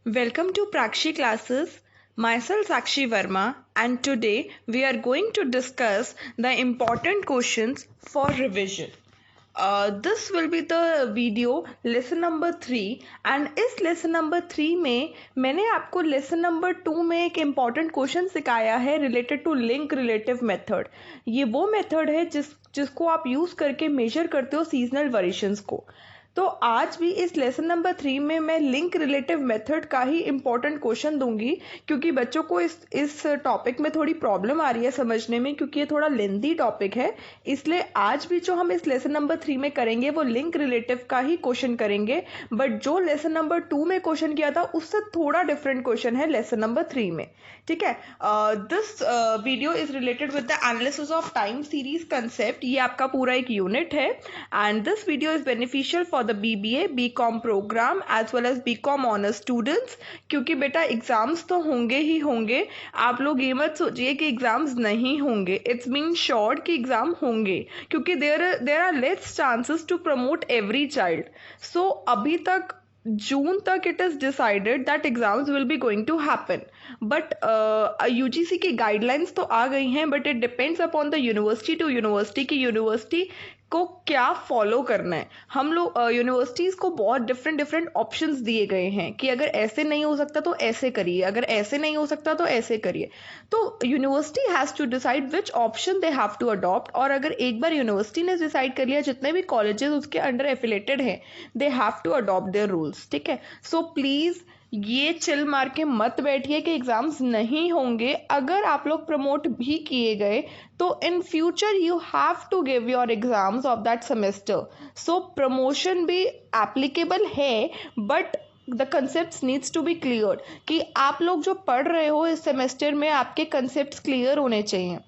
Welcome to Prakshi classes. Myself Sakshi Verma, and today we are going to discuss the important questions for revision. This will be the video lesson number 3 and इस lesson number 3 में मैंने आपको lesson number 2 में एक important question सिखाया है related to link relative method. ये वो method है जिसको आप यूज़ करके measure करते हो seasonal variations को. तो आज भी इस लेसन नंबर 3 में मैं लिंक रिलेटिव मेथड का ही इम्पोर्टेंट क्वेश्चन दूंगी क्योंकि बच्चों को इस टॉपिक में थोड़ी प्रॉब्लम आ रही है समझने में क्योंकि ये थोड़ा लेंथी टॉपिक है। इसलिए आज भी जो हम इस लेसन नंबर 3 में करेंगे वो लिंक रिलेटिव का ही क्वेश्चन करेंगे, बट जो लेसन नंबर 2 में क्वेश्चन किया था उससे थोड़ा डिफरेंट क्वेश्चन है लेसन नंबर 3 में। ठीक है, this video is related with the analysis of time series concept. ये आपका पूरा एक यूनिट है and this video is beneficial for the BBA, BCom program as well as BCom honours students, क्योंकि बेटा एग्जाम्स तो होंगे ही होंगे। आप लोग ये मत सोचिए कि एग्जाम्स नहीं होंगे, इट्स बीन श्योर्ड कि एग्जाम होंगे क्योंकि there are less chances to promote every child. So अभी तक जून तक it is decided that exams will be going to happen, but UGC की गाइडलाइंस तो आ गई हैं, but it depends upon the university to university की यूनिवर्सिटी को क्या फॉलो करना है। हम लोग यूनिवर्सिटीज़ को बहुत डिफरेंट ऑप्शंस दिए गए हैं कि अगर ऐसे नहीं हो सकता तो ऐसे करिए, अगर ऐसे नहीं हो सकता तो ऐसे करिए। तो university has to decide which option they have to adopt, और अगर एक बार यूनिवर्सिटी ने डिसाइड कर लिया, जितने भी कॉलेजेस उसके अंडर एफिलेटेड हैं, they have to adopt their rules. ठीक है, सो प्लीज़ ये चिल मार के मत बैठिए कि एग्जाम्स नहीं होंगे। अगर आप लोग प्रमोट भी किए गए तो in future you have to give your exams of that semester. So promotion भी एप्लीकेबल है, but the concept needs to be clear कि आप लोग जो पढ़ रहे हो इस सेमेस्टर में आपके कंसेप्ट क्लियर होने चाहिए।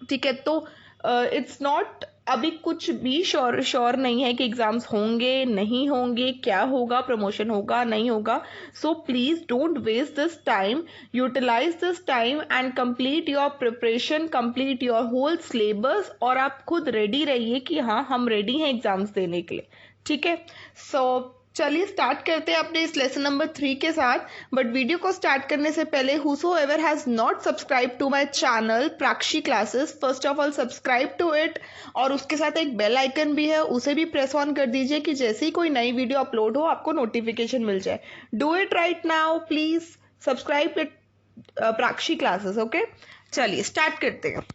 ठीक है, तो इट्स नॉट अभी कुछ भी श्योर नहीं है कि एग्जाम्स होंगे नहीं होंगे, क्या होगा, प्रमोशन होगा नहीं होगा। So please don't waste this time, utilize this time and complete your preparation, complete your whole syllabus, और आप खुद रेडी रहिए कि हाँ हम रेडी हैं एग्जाम्स देने के लिए। ठीक है, सो चलिए स्टार्ट करते हैं अपने इस लेसन नंबर 3 के साथ। बट वीडियो को स्टार्ट करने से पहले whosoever has not subscribed to my channel Prakshi classes, first of all subscribe to it, और उसके साथ एक बेल आइकन भी है, उसे भी प्रेस ऑन कर दीजिए कि जैसे ही कोई नई वीडियो अपलोड हो आपको नोटिफिकेशन मिल जाए। Do it right now, please subscribe it प्राक्षी classes. Okay, चलिए स्टार्ट करते हैं।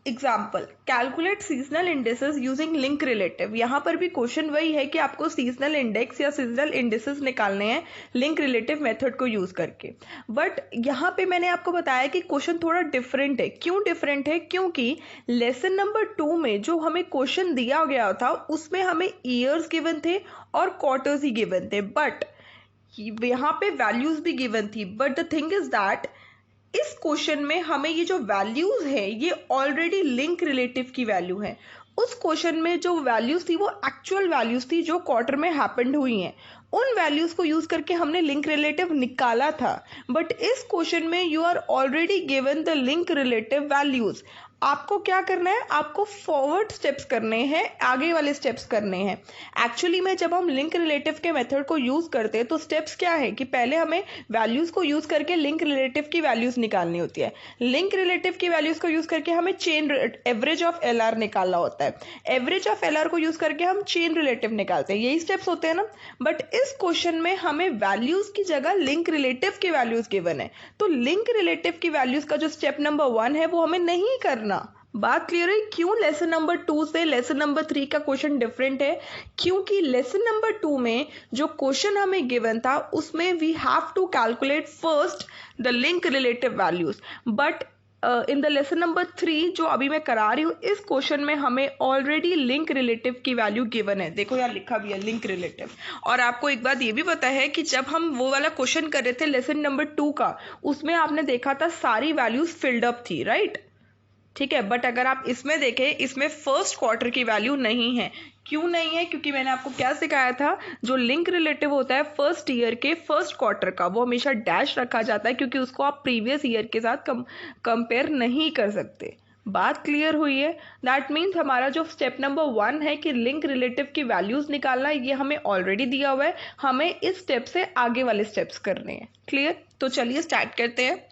Example, calculate seasonal indices using link relative. यहाँ पर भी क्वेश्चन वही है कि आपको सीजनल इंडेक्स या सीजनल इंडेसेस निकालने हैं लिंक रिलेटिव मेथड को यूज करके। बट यहाँ पे मैंने आपको बताया कि क्वेश्चन थोड़ा डिफरेंट है। क्यों डिफरेंट है? क्योंकि लेसन नंबर 2 में जो हमें क्वेश्चन दिया गया था उसमें हमें ईयर्स गिवन थे और क्वार्टर्स ही गिवन थे, बट यहाँ पे वैल्यूज भी गिवन थी। But the thing is that इस क्वेश्चन में हमें ये जो वैल्यूज है ये ऑलरेडी लिंक रिलेटिव की वैल्यू है। उस क्वेश्चन में जो वैल्यूज थी वो एक्चुअल वैल्यूज थी जो क्वार्टर में हैपेंड हुई हैं। उन वैल्यूज को यूज करके हमने लिंक रिलेटिव निकाला था, बट इस क्वेश्चन में you are already given the link relative values. आपको क्या करना है? आपको फॉरवर्ड स्टेप्स करने हैं, आगे वाले स्टेप्स करने हैं। एक्चुअली में जब हम लिंक रिलेटिव के मेथड को यूज करते हैं तो स्टेप्स क्या है कि पहले हमें वैल्यूज को यूज करके लिंक रिलेटिव की वैल्यूज निकालनी होती है। लिंक रिलेटिव की वैल्यूज को यूज करके हमें चेन एवरेज ऑफ LR निकालना होता है। एवरेज ऑफ LR को यूज करके हम चेन रिलेटिव निकालते हैं। यही स्टेप्स होते हैं ना। बट इस क्वेश्चन में हमें वैल्यूज की जगह लिंक रिलेटिव की वैल्यूज गिवन है, तो लिंक रिलेटिव की वैल्यूज का जो स्टेप नंबर 1 है वो हमें नहीं करना। बात क्लियर है? क्यों लेसन नंबर 2 से लेसन नंबर 3 का क्वेश्चन डिफरेंट है? क्योंकि लेसन नंबर 2 में जो क्वेश्चन हमें गिवन था उसमें we have to calculate first the link relative values, but in the lesson number 3 जो अभी मैं करा रही हूँ इस क्वेश्चन में हमें ऑलरेडी लिंक रिलेटिव की वैल्यू गिवन है। देखो यहाँ लिखा भी है लिंक रिलेटिव। और आपको एक बात ये भी पता है कि जब हम वो वाला क्वेश्चन कर रहे थे लेसन नंबर 2 का, उसमें आपने देखा था सारी वैल्यूज फिल्ड अप थी, राइट? ठीक है, बट अगर आप इसमें देखें, इसमें फर्स्ट क्वार्टर की वैल्यू नहीं है। क्यों नहीं है? क्योंकि मैंने आपको क्या सिखाया था, जो लिंक रिलेटिव होता है फर्स्ट ईयर के फर्स्ट क्वार्टर का वो हमेशा डैश रखा जाता है क्योंकि उसको आप प्रीवियस ईयर के साथ कंपेयर नहीं कर सकते। बात क्लियर हुई है? दैट मीन्स हमारा जो स्टेप नंबर 1 है कि लिंक रिलेटिव की वैल्यूज निकालना, ये हमें ऑलरेडी दिया हुआ है, हमें इस स्टेप से आगे वाले स्टेप्स करने हैं। क्लियर? तो चलिए स्टार्ट करते हैं।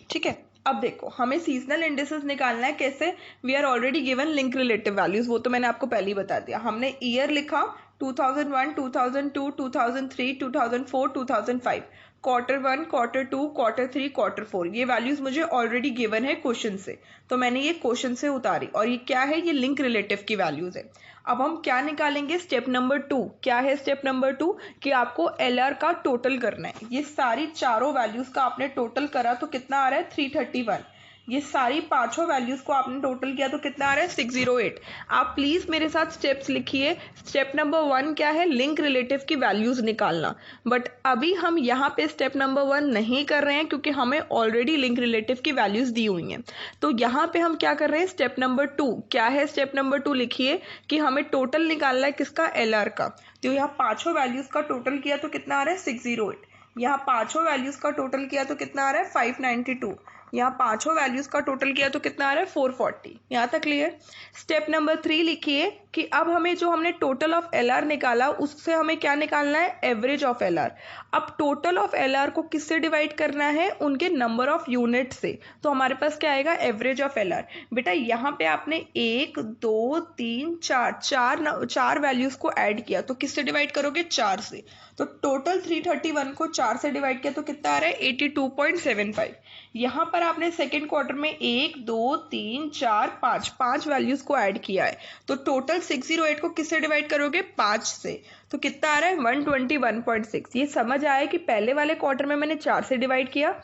ठीक है, अब देखो हमें सीजनल इंडिसेस निकालना है। कैसे? We are already given link relative values, वो तो मैंने आपको पहले ही बता दिया। हमने ईयर लिखा 2001, 2002, 2003, 2004, 2005, क्वार्टर 1, क्वार्टर 2, क्वार्टर 3, क्वार्टर 4, ये वैल्यूज मुझे ऑलरेडी गिवन है क्वेश्चन से, तो मैंने ये क्वेश्चन से उतारी। और ये क्या है? ये लिंक रिलेटिव की वैल्यूज है। अब हम क्या निकालेंगे? Step number 2। क्या है स्टेप नंबर 2? कि आपको LR का टोटल करना है। ये सारी चारों वैल्यूज का आपने टोटल करा तो कितना आ रहा है? 331। ये सारी पांचों वैल्यूज को आपने टोटल किया तो कितना आ रहा है? 608। आप प्लीज मेरे साथ स्टेप्स लिखिए। स्टेप नंबर 1 क्या है? लिंक रिलेटिव की वैल्यूज निकालना। बट अभी हम यहाँ पे स्टेप नंबर 1 नहीं कर रहे हैं क्योंकि हमें ऑलरेडी लिंक रिलेटिव की वैल्यूज दी हुई हैं। तो यहाँ पे हम क्या कर रहे हैं? Step number 2। क्या है स्टेप नंबर 2? लिखिए कि हमें टोटल निकालना है किसका? LR का। तो यहाँ पांचों वैल्यूज का टोटल किया तो कितना आ रहा है? 608। यहाँ पांचों वैल्यूज का टोटल किया तो कितना आ रहा है? 592। यहाँ पांचों वैल्यूज का टोटल किया तो कितना आ रहा है? 440। यहाँ तक क्लियर? स्टेप नंबर 3 लिखिए कि अब हमें जो हमने टोटल ऑफ LR निकाला उससे हमें क्या निकालना है? Average of LR। अब टोटल ऑफ LR को किससे डिवाइड करना है? उनके नंबर ऑफ यूनिट से। तो हमारे पास क्या आएगा? Average of LR। बेटा यहाँ पे आपने 1, 2, 3, 4 वैल्यूज को ऐड किया तो किससे डिवाइड करोगे? 4 से। तो टोटल 331 को 4 से डिवाइड किया तो कितना आ रहा है? 82.75। यहाँ पर आपने सेकेंड क्वार्टर में 1, 2, 3, 4, 5 वैल्यूज को ऐड किया है तो टोटल 608 को किससे डिवाइड करोगे? 5 से। तो कितना आ रहा है? 121.6। ये समझ आया कि पहले वाले क्वार्टर में मैंने 4 से डिवाइड किया,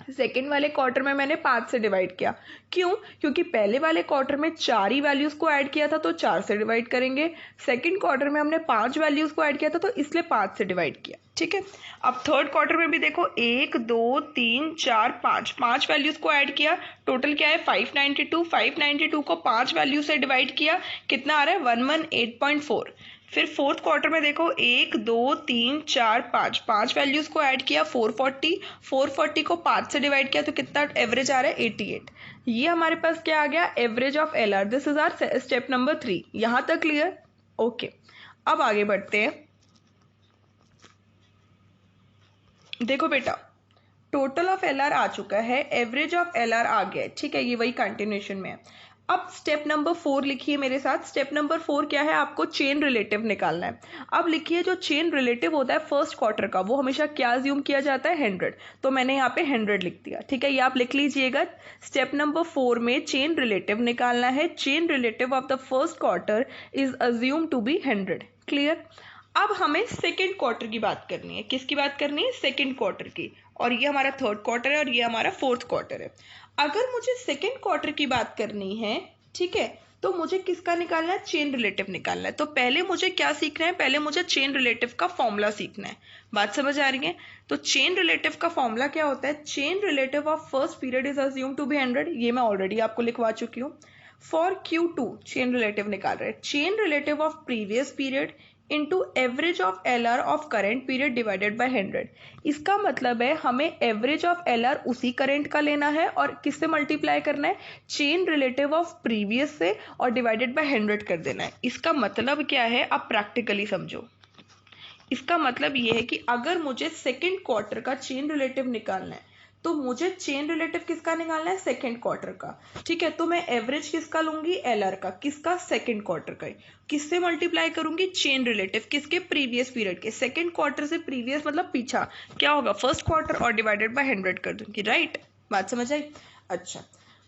सेकेंड वाले क्वार्टर में मैंने 5 से डिवाइड किया। क्यों? क्योंकि पहले वाले क्वार्टर में 4 ही वैल्यूज को ऐड किया था तो 4 से डिवाइड करेंगे। सेकेंड क्वार्टर में हमने 5 वैल्यूज को ऐड किया था तो इसलिए 5 से डिवाइड किया। ठीक है, अब थर्ड क्वार्टर में भी देखो 1, 2, 3, 4, 5 वैल्यूज को ऐड किया। टोटल क्या है? 592। 592 को 5 वैल्यू से डिवाइड किया, कितना आ रहा है? 118.4। फिर फोर्थ क्वार्टर में देखो 1, 2, 3, 4, 5 वैल्यूज को ऐड किया, 440। 440 को 5 से डिवाइड किया तो कितना एवरेज आ रहा है? 88। ये हमारे पास क्या आ गया? Average of LR। This is our step number 3। यहां तक क्लियर? ओके, अब आगे बढ़ते हैं। देखो बेटा, टोटल ऑफ LR आ चुका है, एवरेज ऑफ LR आ गया है। ठीक है, ये वही कंटिन्यूएशन में है। अब स्टेप नंबर 4 लिखिए मेरे साथ। स्टेप नंबर 4 क्या है? आपको चेन रिलेटिव निकालना है। अब लिखिए जो चेन रिलेटिव होता है फर्स्ट क्वार्टर का, वो हमेशा क्या अज्यूम किया जाता है? 100। तो मैंने यहाँ पे 100 लिख दिया। ठीक है, ये आप लिख लीजिएगा। स्टेप नंबर 4 में चेन रिलेटिव निकालना है। Chain relative of the first quarter is assume to be 100। Clear? अब हमें सेकेंड क्वार्टर की बात करनी है। किसकी बात करनी है? सेकेंड क्वार्टर की। और ये हमारा थर्ड क्वार्टर है और ये हमारा फोर्थ क्वार्टर है। अगर मुझे सेकेंड क्वार्टर की बात करनी है, ठीक है, तो मुझे किसका निकालना है? चेन रिलेटिव निकालना है। तो पहले मुझे क्या सीखना है? पहले मुझे चेन रिलेटिव का फॉर्मूला सीखना है। बात समझ आ रही है? तो चेन रिलेटिव का फॉर्मूला क्या होता है? Chain relative of first period is assume to be 100। ये मैं ऑलरेडी आपको लिखवा चुकी हूँ। फॉर Q2 चेन रिलेटिव निकाल रहे हैं। Chain relative of previous period into average of LR of current period divided by 100। इसका मतलब है हमें एवरेज ऑफ LR उसी करेंट का लेना है और किससे मल्टीप्लाई करना है? चेन रिलेटिव ऑफ प्रीवियस से, और डिवाइडेड बाय 100 कर देना है। इसका मतलब क्या है? आप प्रैक्टिकली समझो। इसका मतलब ये है कि अगर मुझे सेकेंड क्वार्टर का चेन रिलेटिव निकालना है तो मुझे चेन रिलेटिव किसका निकालना है? सेकेंड क्वार्टर का। ठीक है, तो मैं एवरेज किसका लूंगी? LR का। किसका? सेकेंड क्वार्टर का। किससे मल्टीप्लाई करूंगी? चेन रिलेटिव किसके? प्रीवियस पीरियड के। सेकेंड क्वार्टर से प्रीवियस मतलब पीछा, क्या होगा? फर्स्ट क्वार्टर, और डिवाइडेड बाय 100 कर दूंगी। राइट, बात समझ आई? अच्छा,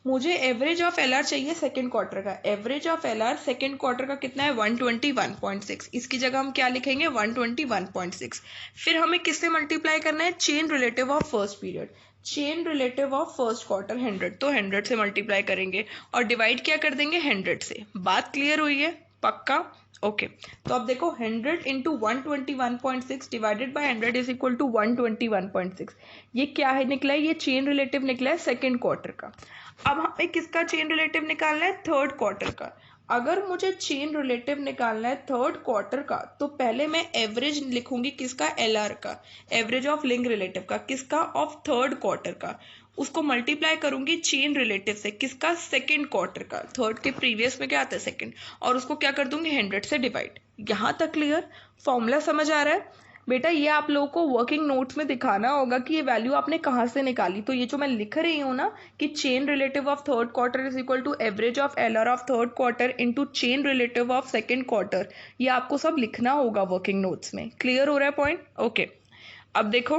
मुझे एवरेज ऑफ LR चाहिए सेकेंड क्वार्टर का। Average of LR second quarter का कितना है? 121.6। इसकी जगह हम क्या लिखेंगे? 121.6। फिर हमें किससे मल्टीप्लाई करना है? Chain relative of first period. Chain relative of first quarter 100, तो 100 से मल्टीप्लाई करेंगे और डिवाइड क्या कर देंगे? 100 से। बात क्लियर हुई है? पक्का? ओके, तो अब देखो 100 into 121.6 divided by 100 is equal to 121.6। ये क्या है? निकला है? ये चेन रिलेटिव निकला है सेकेंड क्वार्टर का। अब हमें किसका चेन रिलेटिव निकालना है? थर्ड क्वार्टर का। अगर मुझे चेन रिलेटिव निकालना है थर्ड क्वार्टर का, तो पहले मैं एवरेज लिखूंगी किसका? LR का, एवरेज ऑफ लिंक रिलेटिव का, किसका? ऑफ थर्ड क्वार्टर का। उसको मल्टीप्लाई करूंगी चेन रिलेटिव से, किसका? सेकंड क्वार्टर का। थर्ड के प्रीवियस में क्या आता है? सेकंड। और उसको क्या कर दूंगी? 100 से डिवाइड। यहां तक क्लियर? फॉर्मूला समझ आ रहा है बेटा? ये आप लोगों को वर्किंग नोट्स में दिखाना होगा कि ये वैल्यू आपने कहाँ से निकाली। तो ये जो मैं लिख रही हूँ ना कि chain relative of third quarter is equal to average of LR of third quarter into chain relative of second quarter, ये आपको सब लिखना होगा वर्किंग नोट्स में। क्लियर हो रहा है पॉइंट? ओके। अब देखो,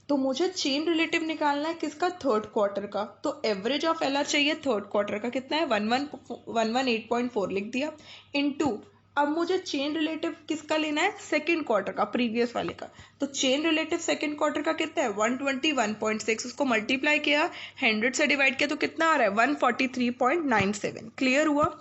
तो मुझे चेन रिलेटिव निकालना है किसका? थर्ड क्वार्टर का। तो एवरेज ऑफ LR चाहिए थर्ड क्वार्टर का, कितना है? 118.4 लिख दिया, इनटू अब मुझे चेन रिलेटिव किसका लेना है? सेकंड क्वार्टर का, प्रीवियस वाले का। तो चेन रिलेटिव सेकंड क्वार्टर का कितना है? 121.6। उसको मल्टीप्लाई किया, 100 से डिवाइड किया, तो कितना आ रहा है? 143.97। क्लियर हुआ?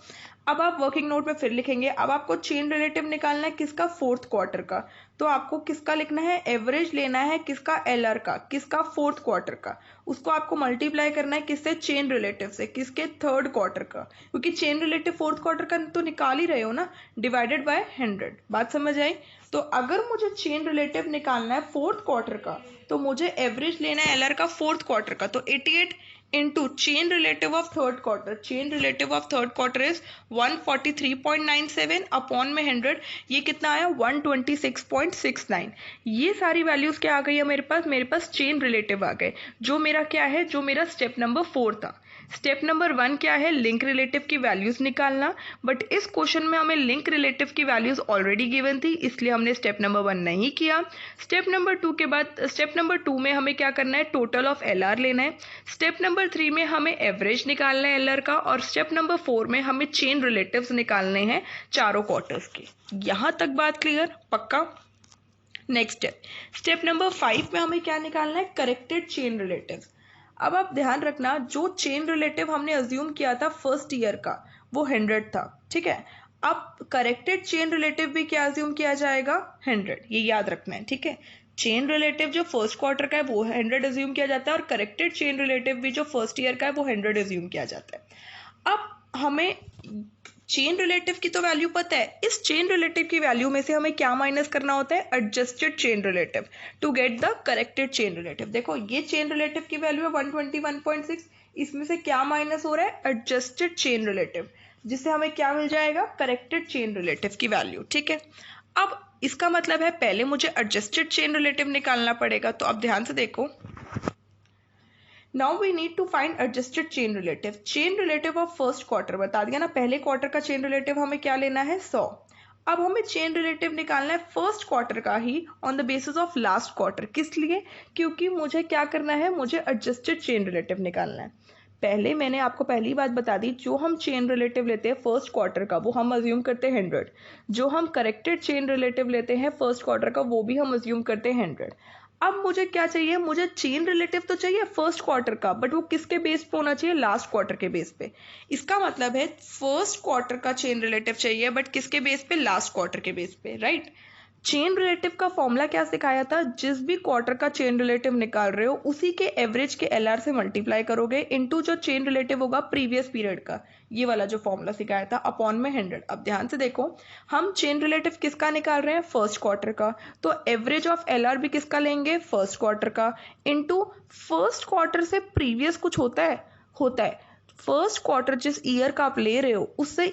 अब आप वर्किंग नोट में फिर लिखेंगे। अब आपको चेन रिलेटिव निकालना है किसका? फोर्थ क्वार्टर का। तो आपको किसका लिखना है? एवरेज लेना है किसका? LR का, किसका? फोर्थ क्वार्टर का। उसको आपको मल्टीप्लाई करना है किससे? चेन रिलेटिव से, किसके? थर्ड क्वार्टर का, क्योंकि चेन रिलेटिव फोर्थ क्वार्टर का तो निकाल ही रहे हो ना, डिवाइडेड बाय 100। बात समझ आई? तो अगर मुझे चेन रिलेटिव निकालना है फोर्थ क्वार्टर का, तो मुझे एवरेज लेना है LR का फोर्थ क्वार्टर का। तो 88 into chain relative of third quarter, chain relative of third quarter is 143.97 upon में 100, ये कितना आया? 126.69। ये सारी वैल्यूज क्या आ गई है मेरे पास चेन रिलेटिव आ गए, जो मेरा क्या है? जो मेरा स्टेप नंबर 4 था। स्टेप नंबर 1 क्या है? लिंक रिलेटिव की वैल्यूज निकालना। बट इस क्वेश्चन में हमें लिंक रिलेटिव की वैल्यूज ऑलरेडी गिवन थी, इसलिए हमने स्टेप नंबर 1 नहीं किया। स्टेप नंबर 2 के बाद स्टेप नंबर 2 में हमें क्या करना है? टोटल ऑफ LR लेना है। स्टेप नंबर 3 में हमें एवरेज निकालना है LR का। और स्टेप नंबर 4 में हमें चेन रिलेटिव्स निकालने हैं चारों क्वार्टर्स के। यहां तक बात क्लियर? पक्का? नेक्स्ट स्टेप नंबर 5 में हमें क्या निकालना है? Corrected chain relative. अब आप ध्यान रखना, जो चेन रिलेटिव हमने अज्यूम किया था फर्स्ट ईयर का, वो 100 था, ठीक है। अब करेक्टेड चेन रिलेटिव भी क्या अज्यूम किया जाएगा? 100। ये याद रखना है, ठीक है। चेन रिलेटिव जो फर्स्ट क्वार्टर का है वो 100 अज्यूम किया जाता है, और करेक्टेड चेन रिलेटिव भी जो फर्स्ट ईयर का है वो 100 अज्यूम किया जाता है। अब हमें चेन रिलेटिव की तो वैल्यू पता है, इस चेन रिलेटिव की वैल्यू में से हमें क्या माइनस करना होता है? Adjusted chain relative to get the corrected chain relative. देखो, ये चेन रिलेटिव की वैल्यू है 121.6, इसमें से क्या माइनस हो रहा है? एडजस्टेड चेन रिलेटिव, जिससे हमें क्या मिल जाएगा? करेक्टेड चेन रिलेटिव की वैल्यू, ठीक है। अब इसका मतलब है पहले मुझे एडजस्टेड चेन रिलेटिव निकालना पड़ेगा। तो अब ध्यान से देखो, now we need to find adjusted chain relative. Chain relative of first quarter बता दिया ना, पहले क्वार्टर का चेन रिलेटिव हमें क्या लेना है? 100। अब हमें चेन रिलेटिव निकालना है फर्स्ट क्वार्टर का ही on the basis of last quarter. किस लिए? क्योंकि मुझे क्या करना है? मुझे एडजस्टेड चेन रिलेटिव निकालना है। पहले मैंने आपको पहली बात बता दी, जो हम चेन रिलेटिव लेते हैं फर्स्ट क्वार्टर का वो हम अज्यूम करते हैं 100। जो हम करेक्टेड चेन रिलेटिव लेते हैं फर्स्ट क्वार्टर का वो भी हम अज्यूम करते हैं 100। अब मुझे क्या चाहिए? मुझे चेन रिलेटिव तो चाहिए फर्स्ट क्वार्टर का, बट वो किसके बेस पे होना चाहिए? लास्ट क्वार्टर के बेस पे। इसका मतलब है फर्स्ट क्वार्टर का चेन रिलेटिव चाहिए, बट किसके बेस पे? लास्ट क्वार्टर के बेस पे, राइट। चेन रिलेटिव का फॉर्मूला क्या सिखाया था? जिस भी क्वार्टर का चेन रिलेटिव निकाल रहे हो उसी के एवरेज के LR से मल्टीप्लाई करोगे इनटू जो चेन रिलेटिव होगा प्रीवियस पीरियड का, ये वाला जो फॉर्मूला सिखाया था, अपॉन में 100। अब ध्यान से देखो, हम चेन रिलेटिव किसका निकाल रहे हैं? फर्स्ट क्वार्टर का। तो एवरेज ऑफ LR भी किसका लेंगे? फर्स्ट क्वार्टर का, इनटू फर्स्ट क्वार्टर से प्रीवियस कुछ होता है। फर्स्ट क्वार्टर जिस ईयर का आप ले रहे हो उससे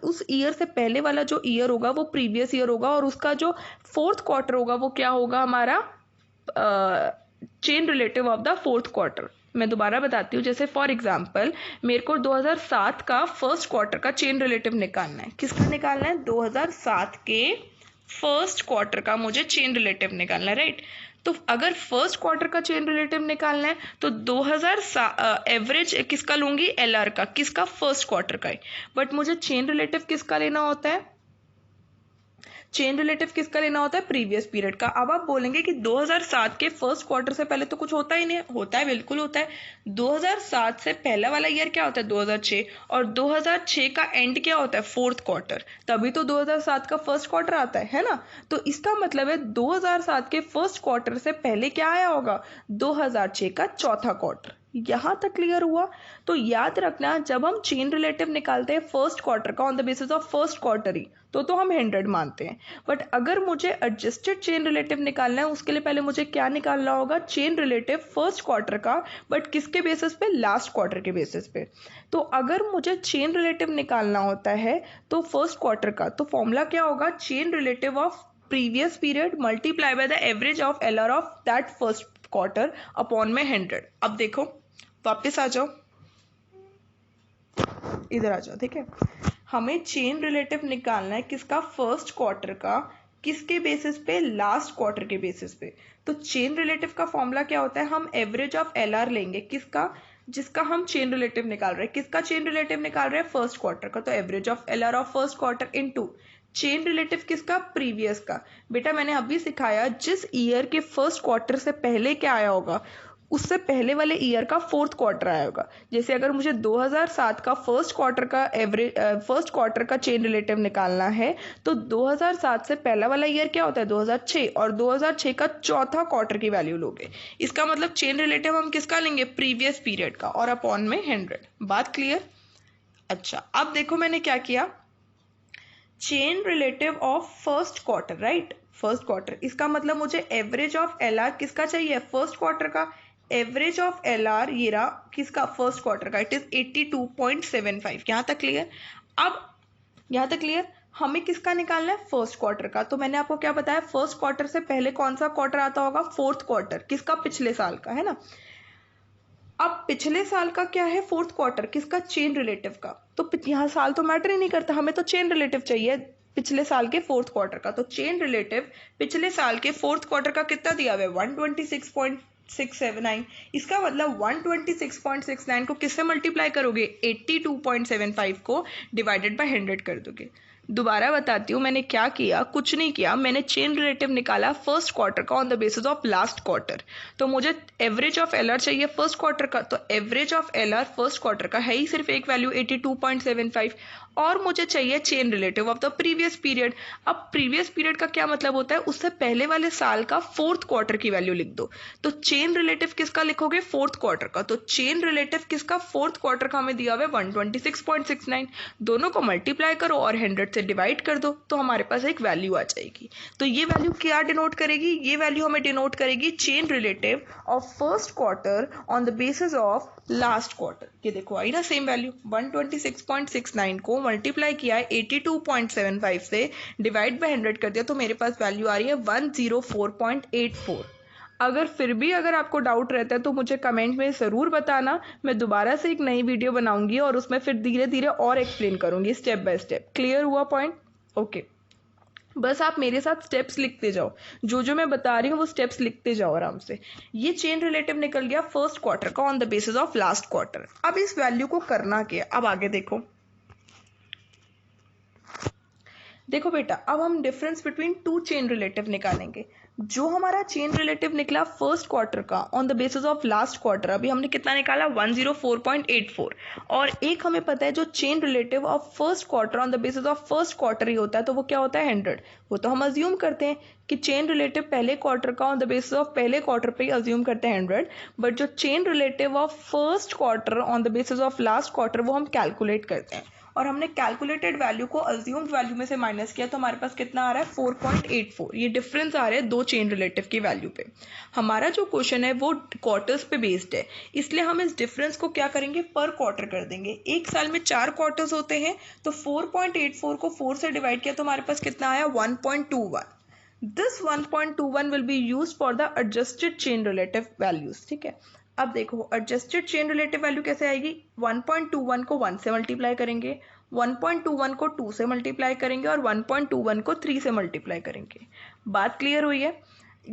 उस ईयर से पहले वाला जो ईयर होगा वो प्रीवियस ईयर होगा, और उसका जो फोर्थ क्वार्टर होगा वो क्या होगा? हमारा chain relative of the fourth quarter. मैं दोबारा बताती हूँ, जैसे फॉर एग्जांपल मेरे को 2007 का फर्स्ट क्वार्टर का चेन रिलेटिव निकालना है। किसका निकालना है? 2007 के फर्स्ट क्वार्टर का मुझे चेन रिलेटिव निकालना है, राइट। तो अगर फर्स्ट क्वार्टर का चेन रिलेटिव निकालना है तो 2000 एवरेज किसका लूंगी? LR का, किसका? फर्स्ट क्वार्टर का ही। बट मुझे चेन रिलेटिव किसका लेना होता है? चेन रिलेटिव किसका लेना होता है, प्रीवियस पीरियड का। अब आप बोलेंगे कि 2007 के फर्स्ट क्वार्टर से पहले तो कुछ होता ही नहीं। होता है, बिल्कुल होता है। 2007 से पहला वाला ईयर क्या होता है, 2006, और 2006 का एंड क्या होता है, फोर्थ क्वार्टर, तभी तो 2007 का फर्स्ट क्वार्टर आता है ना। तो इसका मतलब है 2007 के फर्स्ट क्वार्टर से पहले क्या आया होगा, 2006 का चौथा क्वार्टर। यहां तक क्लियर हुआ। तो याद रखना, जब हम चेन रिलेटिव निकालते हैं फर्स्ट क्वार्टर का on the basis of first quarter ही, तो हम 100 मानते हैं। बट अगर मुझे एडजस्टेड चेन रिलेटिव निकालना है, उसके लिए पहले मुझे क्या निकालना होगा, चेन रिलेटिव फर्स्ट क्वार्टर का, बट किसके बेसिस पे, लास्ट क्वार्टर के बेसिस पे। तो अगर मुझे चेन रिलेटिव निकालना होता है तो फर्स्ट क्वार्टर का, तो फॉर्मूला क्या होगा, chain relative of previous period multiply by the average of LR of that first quarter upon में 100। अब देखो, वापस आ जाओ, इधर आ जाओ, ठीक है। हमें चेन रिलेटिव निकालना है किसका, फर्स्ट क्वार्टर का, किसके बेसिस पे, लास्ट क्वार्टर के बेसिस पे। तो चेन रिलेटिव का फॉर्मूला क्या होता है, हम एवरेज ऑफ LR लेंगे, किसका, जिसका हम चेन रिलेटिव निकाल रहे हैं। किसका चेन रिलेटिव निकाल रहे हैं, फर्स्ट क्वार्टर का, तो average of LR of first quarter into chain relative किसका, प्रीवियस का। बेटा मैंने अभी सिखाया, जिस ईयर के फर्स्ट क्वार्टर से पहले क्या आया होगा, उससे पहले वाले ईयर का फोर्थ क्वार्टर आया होगा। जैसे अगर मुझे 2007 का फर्स्ट क्वार्टर का एवरेज फर्स्ट क्वार्टर का चेन रिलेटिव निकालना है, तो 2007 से पहला वाला ईयर क्या होता है, 2006, और 2006 का चौथा क्वार्टर की वैल्यू लोगे। इसका मतलब चेन रिलेटिव हम किसका लेंगे, प्रीवियस पीरियड का, और अपॉन में 100। बात क्लियर। अच्छा, अब देखो मैंने क्या किया, chain relative of first quarter, right, first quarter. इसका मतलब मुझे एवरेज ऑफ LR किसका चाहिए, फर्स्ट क्वार्टर का। एवरेज ऑफ LR ये रहा, किसका, फर्स्ट क्वार्टर का, इट इज 82.75। यहां तक क्लियर। अब यहां तक क्लियर। हमें किसका निकालना है, फर्स्ट क्वार्टर का। तो मैंने आपको क्या बताया, फर्स्ट क्वार्टर से पहले कौन सा क्वार्टर आता होगा, फोर्थ क्वार्टर, किसका, पिछले साल का, है ना। अब पिछले साल का क्या है, फोर्थ क्वार्टर, किसका, चेन रिलेटिव का। तो यहाँ साल तो मैटर ही नहीं करता, हमें तो चेन रिलेटिव चाहिए पिछले साल के फोर्थ क्वार्टर का। तो चेन रिलेटिव पिछले साल के फोर्थ क्वार्टर का कितना दिया हुआ है, 126.679। इसका मतलब 126.69 को किससे मल्टीप्लाई करोगे, 82.75 को डिवाइडेड बाय 100 कर दोगे। दोबारा बताती हूँ, मैंने क्या किया, कुछ नहीं किया, मैंने चेन रिलेटिव निकाला फर्स्ट क्वार्टर का on the basis of last quarter. तो मुझे एवरेज ऑफ LR चाहिए फर्स्ट क्वार्टर का, तो average of LR first quarter का है ही सिर्फ एक वैल्यू 82.75, और मुझे चाहिए chain relative of the previous period. अब प्रीवियस पीरियड का क्या मतलब होता है, उससे पहले वाले साल का फोर्थ क्वार्टर की वैल्यू लिख दो। तो चेन रिलेटिव किसका लिखोगे, फोर्थ क्वार्टर का। तो चेन रिलेटिव किसका, फोर्थ क्वार्टर का हमें दिया हुआ है 126.69। दोनों को मल्टीप्लाई करो और 100 से डिवाइड कर दो, तो हमारे पास एक वैल्यू आ जाएगी। तो ये वैल्यू क्या डिनोट करेगी, ये वैल्यू हमें डिनोट करेगी chain relative of first quarter on the basis of last quarter. ये देखो आई ना सेम वैल्यू, 126.69 को मल्टीप्लाई किया है 82.75 से, डिवाइड बाय 100 कर दिया, तो मेरे पास वैल्यू आ रही है 104.84। अगर फिर भी अगर आपको डाउट रहता है तो मुझे कमेंट में ज़रूर बताना, मैं दोबारा से एक नई वीडियो बनाऊंगी और उसमें फिर धीरे धीरे और एक्सप्लेन करूंगी स्टेप बाय स्टेप। क्लियर हुआ पॉइंट, ओके। बस आप मेरे साथ स्टेप्स लिखते जाओ, जो जो मैं बता रही हूँ वो स्टेप्स लिखते जाओ आराम से। ये चेन रिलेटिव निकल गया फर्स्ट क्वार्टर का on the basis of last quarter. अब इस वैल्यू को करना क्या, अब आगे देखो। देखो बेटा, अब हम difference between two chain relative निकालेंगे। जो हमारा चेन रिलेटिव निकला फर्स्ट क्वार्टर का on the basis of last quarter, अभी हमने कितना निकाला 104.84, और एक हमें पता है जो chain relative of first quarter on the basis of first quarter ही होता है, तो वो क्या होता है 100। वो तो हम अज्यूम करते हैं कि चेन रिलेटिव पहले क्वार्टर का ऑन द बेसिस ऑफ पहले क्वार्टर पे ही अज्यूम करते हैं 100, बट जो chain relative of first quarter on the basis of last quarter वो हम कैलकुलेट करते हैं, और हमने कैलकुलेटेड वैल्यू को अज्यूम्ड वैल्यू में से माइनस किया, तो हमारे पास कितना आ रहा है 4.84। ये डिफरेंस आ रहा है दो चेन रिलेटिव की वैल्यू पे। हमारा जो क्वेश्चन है वो क्वार्टर्स पे बेस्ड है, इसलिए हम इस डिफरेंस को क्या करेंगे, पर क्वार्टर कर देंगे। एक साल में 4 क्वार्टर्स होते हैं, तो 4.84 को 4 से डिवाइड किया तो हमारे पास कितना आया 1.21। This 1.21 will be used for the adjusted chain relative values. ठीक है, अब देखो एडजस्टेड चेन रिलेटिव वैल्यू कैसे आएगी, 1.21 को 1 से मल्टीप्लाई करेंगे, 1.21 को 2 से मल्टीप्लाई करेंगे, और 1.21 को 3 से मल्टीप्लाई करेंगे। बात क्लियर हुई है।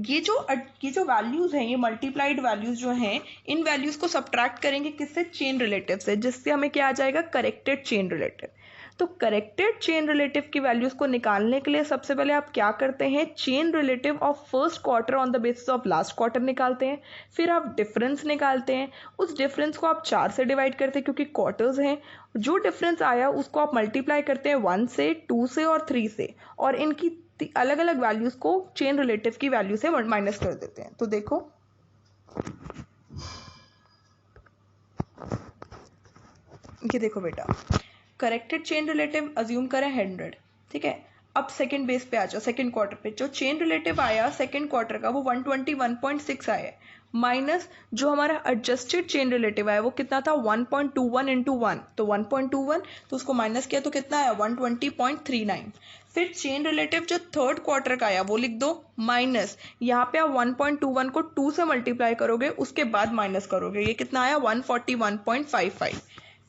ये जो वैल्यूज हैं, ये मल्टीप्लाइड वैल्यूज जो हैं, इन वैल्यूज को सब्ट्रैक्ट करेंगे किससे, चेन रिलेटिव से, जिससे हमें क्या आ जाएगा, करेक्टेड चेन रिलेटिव। तो करेक्टेड चेन रिलेटिव की वैल्यूज को निकालने के लिए सबसे पहले आप क्या करते हैं, chain relative of first quarter on the basis of last quarter निकालते हैं, फिर आप डिफरेंस निकालते हैं, उस डिफरेंस को आप 4 से डिवाइड करते हैं क्योंकि क्वार्टर्स हैं, जो डिफरेंस आया उसको आप मल्टीप्लाई करते हैं 1 से, 2 से और 3 से, और इनकी अलग अलग वैल्यूज को चेन रिलेटिव की वैल्यू से माइनस कर देते हैं। तो देखो ये देखो बेटा, करेक्टेड चेन रिलेटिव अज्यूम करें 100, ठीक है। अब सेकंड बेस पे आ जाओ, सेकंड क्वार्टर पे जो चेन रिलेटिव आया सेकंड क्वार्टर का वो 121.6 आया, माइनस जो हमारा एडजस्टेड चेन रिलेटिव आया वो कितना था 1.21 इंटू 1, तो 1.21, तो उसको माइनस किया तो कितना आया 120.39। फिर चेन रिलेटिव जो थर्ड क्वार्टर का आया वो लिख दो, माइनस यहाँ पे आप 1.21 को 2 से मल्टीप्लाई करोगे, उसके बाद माइनस करोगे, ये कितना आया 141.55।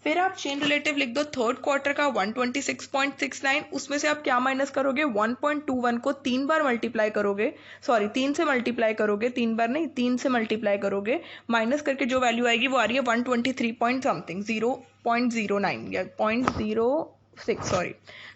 फिर आप चेन रिलेटिव लिख दो थर्ड क्वार्टर का 126.69, उसमें से आप क्या माइनस करोगे 1.21 को 3 बार मल्टीप्लाई करोगे, सॉरी 3 से मल्टीप्लाई करोगे, 3 बार नहीं 3 से मल्टीप्लाई करोगे, माइनस करके जो वैल्यू आएगी वो आ रही है 123 पॉइंट समथिंग 0.09 या 0.06, सॉरी।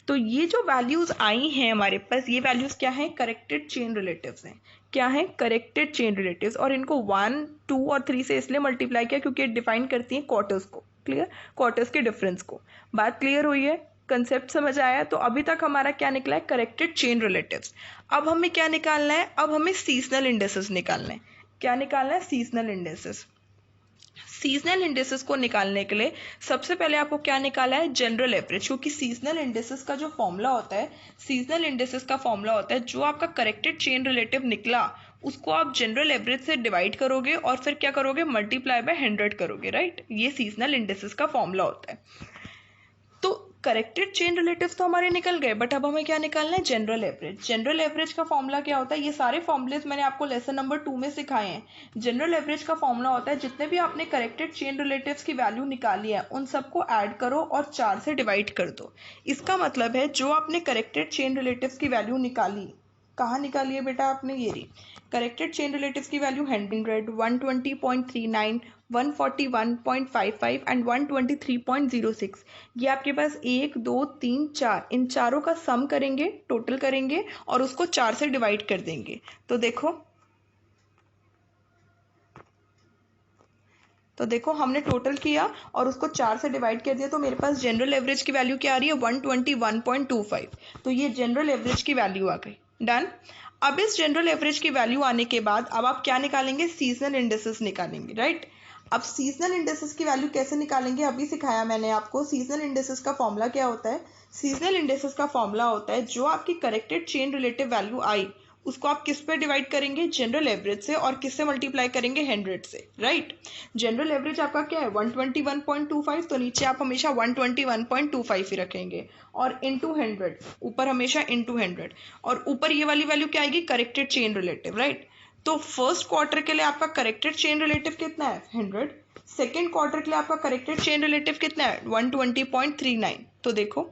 तो ये जो वैल्यूज आई हैं हमारे पास, ये वैल्यूज क्या है, करेक्टेड चेन रिलेटिव्स हैं। क्या है, करेक्टेड चेन रिलेटिव्स, और इनको 1, 2 और 3 से इसलिए मल्टीप्लाई किया क्योंकि डिफाइन करती हैं क्वार्टर्स को, क्लियर, क्वार्टर्स के डिफरेंस को। बात क्लियर हुई है, कंसेप्ट समझ आया। तो अभी तक हमारा क्या निकला है, करेक्टेड चेन रिलेटिव्स। अब हमें क्या निकालना है, अब हमें सीजनल इंडेसेस निकालना है। क्या निकालना है, सीजनल इंडेसेस। सीजनल इंडेसेस को निकालने के लिए सबसे पहले आपको क्या निकाला है, जनरल एवरेज, क्योंकि सीजनल इंडेसेस का जो फॉर्मूला होता है, सीजनल इंडेसेस का फॉर्मूला होता है जो आपका करेक्टेड चेन रिलेटिव निकला उसको आप जनरल एवरेज से डिवाइड करोगे और फिर क्या करोगे, मल्टीप्लाई बाय 100 करोगे, राइट। ये सीजनल इंडेसेस का फॉर्मूला होता है। तो करेक्टेड चेन रिलेटिव्स तो हमारे निकल गए, बट अब हमें क्या निकालना है, जनरल एवरेज। जनरल एवरेज का फॉर्मूला क्या होता है, ये सारे फॉर्मूलेस मैंने आपको लेसन नंबर 2 में सिखाए हैं। जनरल एवरेज का फॉर्मूला होता है जितने भी आपने करेक्टेड चेन रिलेटिव्स की वैल्यू निकाली है उन सबको ऐड करो और 4 से डिवाइड कर दो। इसका मतलब है जो आपने करेक्टेड चेन रिलेटिव्स की वैल्यू निकाली, कहाँ निकाली है बेटा आपने, ये रही करेक्टेड चेन रिलेटिव्स की वैल्यू 100, 120.39, 141.55 एंड 123.06। ये आपके पास 1, 2, 3, 4, इन चारों का सम करेंगे, टोटल करेंगे और उसको 4 से डिवाइड कर देंगे। तो देखो हमने टोटल किया और उसको 4 से डिवाइड कर दिया, तो मेरे पास जनरल एवरेज की वैल्यू क्या आ रही है 121.25। तो ये जनरल एवरेज की वैल्यू आ गई, डन। अब इस जनरल एवरेज की वैल्यू आने के बाद अब आप क्या निकालेंगे, सीजनल इंडेसेस निकालेंगे, राइट। अब सीजनल इंडेसेस की वैल्यू कैसे निकालेंगे अभी सिखाया मैंने आपको। सीजनल इंडेसेस का फॉर्मूला क्या होता है, सीजनल इंडेसेस का फॉर्मूला होता है जो आपकी करेक्टेड चेन रिलेटिव वैल्यू आई उसको आप किस पे डिवाइड करेंगे, जनरल एवरेज से, और किससे मल्टीप्लाई करेंगे, 100 से, राइट। जनरल एवरेज आपका क्या है 121.25, तो नीचे आप हमेशा 121.25 ही रखेंगे और इंटू 100, ऊपर हमेशा इंटू 100, और ऊपर ये वाली वैल्यू क्या आएगी, करेक्टेड चेन रिलेटिव, राइट। तो फर्स्ट क्वार्टर के लिए आपका करेक्टेड चेन रिलेटिव कितना है 100, सेकेंड क्वार्टर के लिए आपका करेक्टेड चेन रिलेटिव कितना है 120.39। तो देखो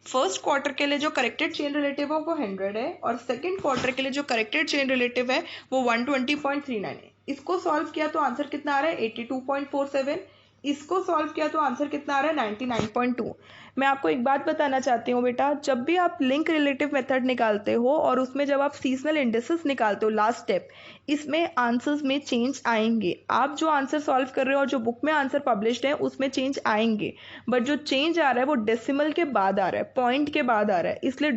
फर्स्ट क्वार्टर के लिए जो करेक्टेड चेन रिलेटिव है वो 100 है और सेकंड क्वार्टर के लिए जो करेक्टेड चेन रिलेटिव है वो 120.39 है। इसको सॉल्व किया तो आंसर कितना आ रहा है 82.47। इसको सॉल्व किया तो आंसर कितना आ रहा है 99.2। मैं आपको एक बात बताना चाहती हूँ बेटा, जब भी आप लिंक रिलेटिव मेथड निकालते हो और उसमें जब आप सीजनल इंडेसेस निकालते हो लास्ट स्टेप, इसमें आंसर्स में चेंज आएंगे। आप जो आंसर सॉल्व कर रहे हो और जो बुक में आंसर पब्लिश्ड है उसमें चेंज आएंगे, बट जो चेंज आ रहा है वो डेसिमल के बाद आ रहा है, पॉइंट के बाद आ रहा है। इसलिए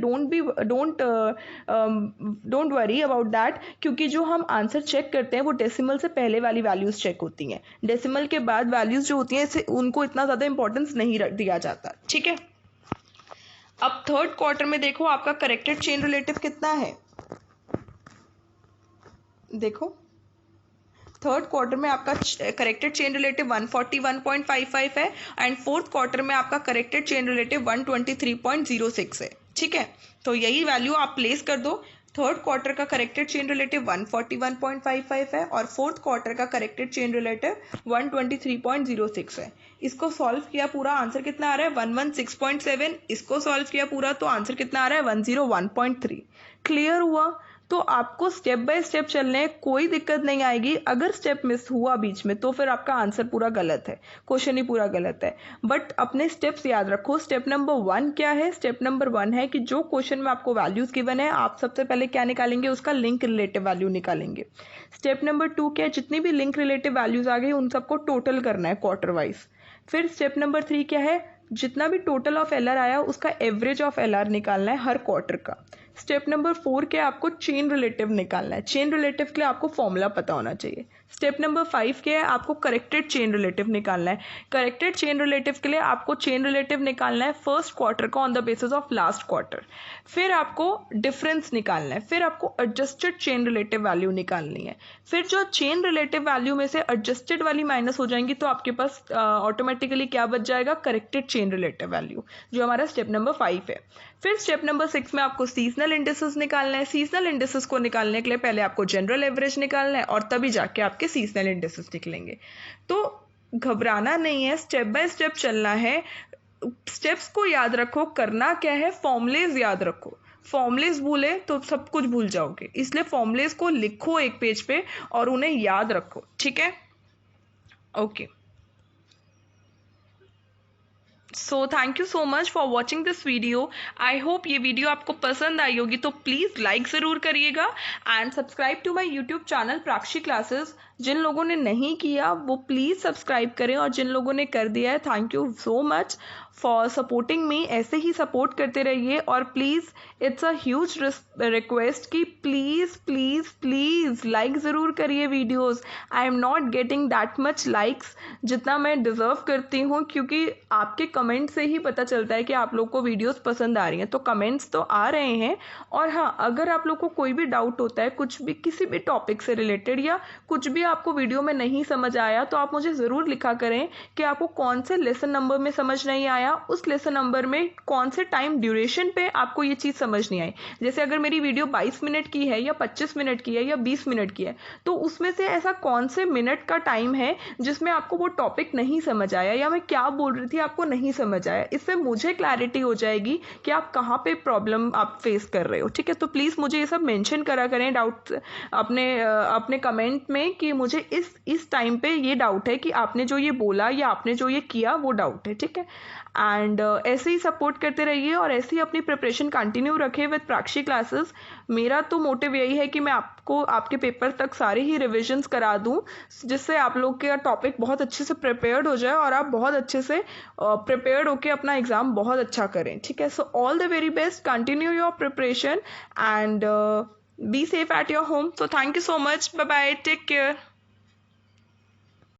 डोंट वरी अबाउट दैट, क्योंकि जो हम आंसर चेक करते हैं वो डेसिमल से पहले वाली वैल्यूज चेक होती हैं। डेसिमल के बाद वैल्यूज जो होती हैं उनको इतना ज़्यादा इंपॉर्टेंस नहीं दिया जाता, ठीक है। अब थर्ड क्वार्टर में देखो आपका करेक्टेड चेन रिलेटिव कितना है, देखो थर्ड क्वार्टर में आपका करेक्टेड चेन रिलेटिव 141.55 है एंड फोर्थ क्वार्टर में आपका करेक्टेड चेन रिलेटिव 123.06 है, ठीक है। तो यही वैल्यू आप प्लेस कर दो। थर्ड क्वार्टर का करेक्टेड चेन रिलेटिव 141.55 है और फोर्थ क्वार्टर का करेक्टेड चेन रिलेटिव 123.06 है। इसको सॉल्व किया पूरा आंसर कितना आ रहा है 116.7। इसको सॉल्व किया पूरा तो आंसर कितना आ रहा है 101.3। क्लियर हुआ। तो आपको स्टेप बाय स्टेप चलने हैं, कोई दिक्कत नहीं आएगी। अगर स्टेप मिस हुआ बीच में तो फिर आपका आंसर पूरा गलत है, क्वेश्चन ही पूरा गलत है। बट अपने स्टेप्स याद रखो। स्टेप नंबर 1 क्या है? स्टेप नंबर 1 है कि जो क्वेश्चन में आपको वैल्यूज गिवन है, आप सबसे पहले क्या निकालेंगे? उसका लिंक रिलेटिव वैल्यू निकालेंगे। स्टेप नंबर 2 क्या है? जितनी भी लिंक रिलेटिव वैल्यूज आ गई उन सबको टोटल करना है क्वार्टर वाइज। फिर स्टेप नंबर 3 क्या है? जितना भी टोटल ऑफ एलआर आया उसका एवरेज ऑफ एलआर निकालना है हर क्वार्टर का। स्टेप नंबर 4 क्या? आपको चेन रिलेटिव निकालना है। चेन रिलेटिव के लिए आपको फॉर्मूला पता होना चाहिए। स्टेप नंबर 5 क्या है? आपको करेक्टेड चेन रिलेटिव निकालना है। करेक्टेड चेन रिलेटिव के लिए आपको चेन रिलेटिव निकालना है फर्स्ट क्वार्टर का on the basis of last quarter. फिर आपको डिफरेंस निकालना है। फिर आपको एडजस्टेड चेन रिलेटिव वैल्यू निकालनी है। फिर जो चेन रिलेटिव वैल्यू में से एडजस्टेड वाली माइनस हो जाएंगी तो आपके पास ऑटोमेटिकली क्या बच जाएगा? करेक्टेड चेन रिलेटिव वैल्यू, जो हमारा स्टेप नंबर 5 है। फिर स्टेप नंबर 6 में आपको सीजनल इंडिसेस निकालना है। सीजनल इंडिसेस को निकालने के लिए पहले आपको जनरल एवरेज निकालना है और तभी जाके आपके सीजनल इंडिसेस निकलेंगे। तो घबराना नहीं है, स्टेप बाय स्टेप चलना है। स्टेप्स को याद रखो, करना क्या है? फॉर्मुलेज याद रखो। फॉर्मुलेज भूले तो सब कुछ भूल जाओगे, इसलिए फॉर्मुलेज को लिखो एक पेज पे और उन्हें याद रखो, ठीक है? Okay, so thank you so much for watching this video. I hope ये वीडियो आपको पसंद आई होगी, तो प्लीज़ लाइक ज़रूर करिएगा and subscribe to my YouTube channel Prakshi classes. जिन लोगों ने नहीं किया वो प्लीज़ सब्सक्राइब करें, और जिन लोगों ने कर दिया है thank you so much for supporting me. ऐसे ही सपोर्ट करते रहिए, और please it's a huge request कि प्लीज़ प्लीज़ प्लीज़ लाइक ज़रूर करिए videos. I am not getting that much likes जितना मैं डिज़र्व करती हूँ, क्योंकि आपके कमेंट से ही पता चलता है कि आप लोग को वीडियोस पसंद आ रही हैं। तो कमेंट्स तो आ रहे हैं, और हाँ, अगर आप लोग को कोई भी डाउट होता है कुछ भी, किसी भी टॉपिक से रिलेटेड, या कुछ भी आपको वीडियो में नहीं समझ आया, तो आप मुझे ज़रूर लिखा करें कि आपको कौन से लेसन नंबर में समझ नहीं आया, उस लेसन नंबर में कौन से टाइम ड्यूरेशन पे आपको ये चीज़ समझ नहीं आई। जैसे अगर मेरी वीडियो 22 मिनट की है या 25 मिनट की है या 20 मिनट की है, तो उसमें से ऐसा कौन से मिनट का टाइम है जिसमें आपको वो टॉपिक नहीं समझ आया, या मैं क्या बोल रही थी आपको नहीं समझ आया। इससे मुझे क्लैरिटी हो जाएगी कि आप कहाँ पे प्रॉब्लम आप फेस कर रहे हो, ठीक है? तो प्लीज़ मुझे ये सब मेंशन करा करें डाउट अपने कमेंट में कि मुझे इस टाइम पे ये डाउट है कि आपने जो ये बोला या आपने जो ये किया वो डाउट है, ठीक है? एंड ऐसे ही सपोर्ट करते रहिए और ऐसे ही अपनी प्रिपरेशन कंटिन्यू रखें विद प्राक्षी क्लासेस। मेरा तो मोटिव यही है कि मैं आपको आपके पेपर तक सारे ही रिविजन्स करा दूं, जिससे आप लोग का टॉपिक बहुत अच्छे से प्रिपेयर्ड हो जाए और आप बहुत अच्छे से प्रिपेयर्ड होकर अपना एग्ज़ाम बहुत अच्छा करें, ठीक है? So all the very best, continue your preparation and be safe at your home. So thank you so much, bye bye, take care.